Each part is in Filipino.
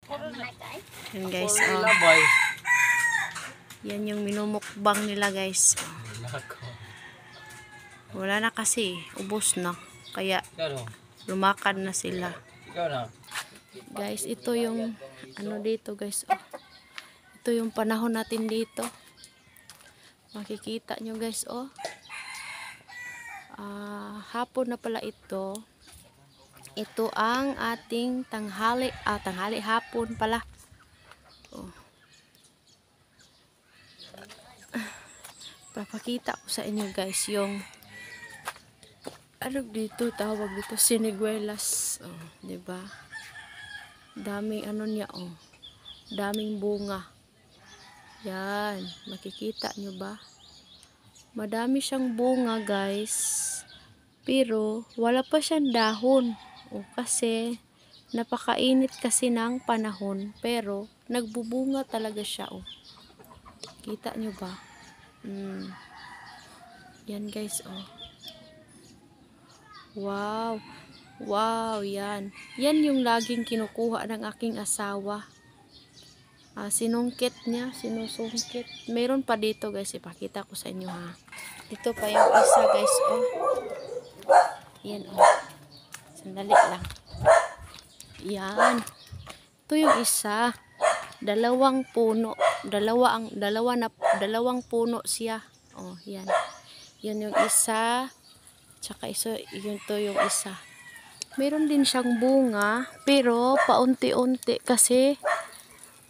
Yan guys, oh. Yan yung minumukbang nila guys. Wala na kasi, ubos na. Kaya lumakad na sila. Guys, ito yung ano dito guys. Oh. Ito yung panahon natin dito. Makikita nyo guys, oh. Hapon na pala ito. Ito ang ating tanghali. Tanghali hapon pala. Oh. Papakita ko sa inyo guys yung ano dito tawag dito, siniguelas. Oh, 'di ba? Daming ano niya, oh. Daming bunga. Yan, makikita nyo ba? Madami siyang bunga guys. Pero wala pa siyang dahon. O kasi napakainit kasi ng panahon, pero nagbubunga talaga siya, oh. Kita nyo ba? Yan guys, oh. Wow. Wow, yan. Yan yung laging kinukuha ng aking asawa. Sinungkit niya, sinusungkit. Meron pa dito guys, ipakita ko sa inyo ha. Dito pa yung isa guys, oh. Yan, oh. Sandali lang. Yan. Ito yung isa. Dalawang puno. Dalawang puno siya. Oh, yan. Yan yung isa. Tsaka yun to yung isa. Meron din siyang bunga, pero paunti-unti kasi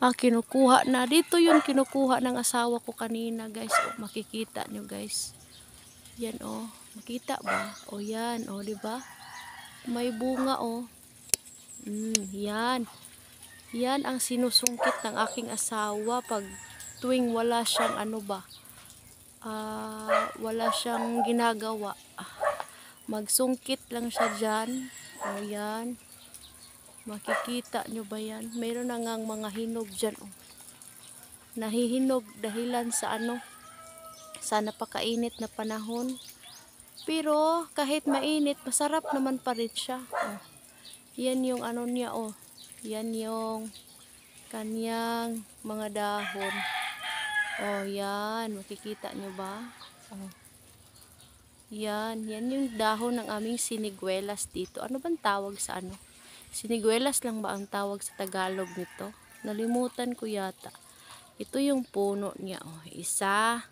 kinukuha na. Dito yun kinukuha ng asawa ko kanina guys. Oh, makikita nyo guys. Yan, oh. Makita ba? Oh, yan. Oh, diba? May bunga, oh. Yan. Yan ang sinusungkit ng aking asawa pag tuwing wala siyang ano ba. Wala siyang ginagawa. Magsungkit lang siya dyan. O yan. Makikita nyo ba yan? Mayroon na ngang mga hinog dyan. Oh. Nahihinog dahilan sa ano? Sa napakainit na panahon. Pero kahit mainit, masarap naman pa rin siya. Oh. Yan yung ano niya, oh. Yan yung kanyang mga dahon. Oh, yan. Makikita nyo ba? Oh. Yan yung dahon ng aming siniguelas dito. Ano bang tawag sa ano? Siniguelas lang ba ang tawag sa Tagalog nito? Nalimutan ko yata. Ito yung puno niya, oh. Isa.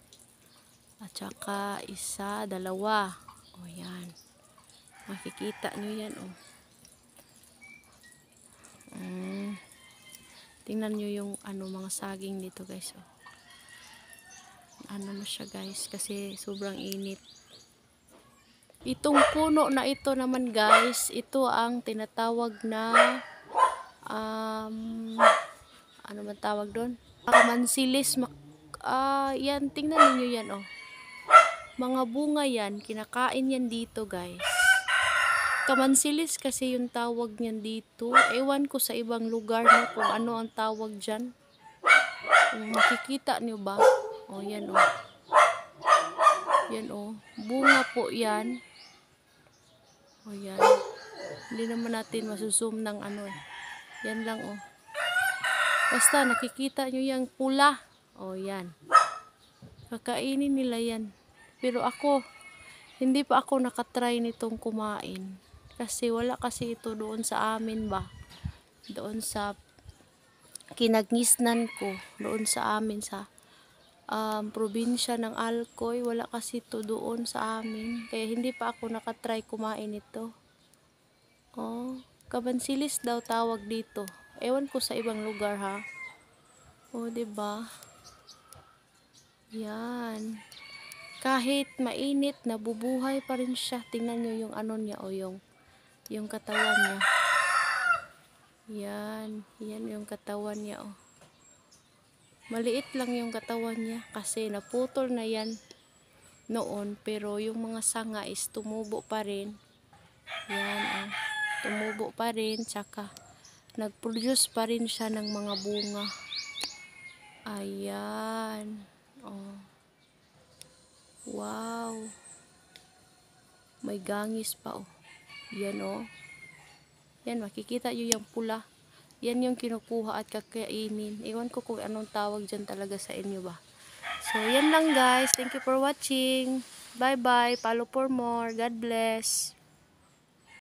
At saka isa, dalawa. Oh, yan. Makikita nyo yan, oh. Tingnan nyo yung ano, mga saging dito, guys, oh. Ano na siya, guys, kasi sobrang init. Itong puno na ito naman guys, ito ang tinatawag na ano man tawag doon? Kamansilis. Yan, tingnan niyo yan, oh. Mga bunga yan, kinakain yan dito guys. Kamansilis kasi yung tawag niyan dito. Ewan ko sa ibang lugar no, kung ano ang tawag dyan. Makikita niyo ba? Oh, yan, oh. Yan, oh. Bunga po yan. O yan. Hindi naman natin masuzoom ng ano eh. Yan lang, oh. Basta nakikita nyo yung pula. O yan. Kakainin nila yan. Pero ako, hindi pa ako nakatry nitong kumain. Kasi wala kasi ito doon sa amin ba. Doon sa kinagisnan ko. Doon sa amin sa probinsya ng Alcoy, wala kasi ito doon sa amin, kaya hindi pa ako nakatry kumain ito. Oh, kabansilis daw tawag dito. Ewan ko sa ibang lugar ha. Oh, 'di ba? Yan. Kahit mainit, nabubuhay pa rin siya. Tingnan niyo yung ano niya, o yung katawan niya. Yan yung katawan niya, oh. Maliit lang yung katawan niya kasi naputol na yan noon, pero yung mga sanga is tumubo pa rin. Yan, oh. Tumubo pa rin, tsaka nag-produce pa rin siya ng mga bunga. Ayan, oh. Wow. May gangis pa, oh. Yan, oh. Yan, makikita nyo yung pula. Yan yung kinukuha at kakainin. Iwan ko kung anong tawag dyan talaga sa inyo ba. So, yan lang guys. Thank you for watching. Bye-bye. Follow for more. God bless.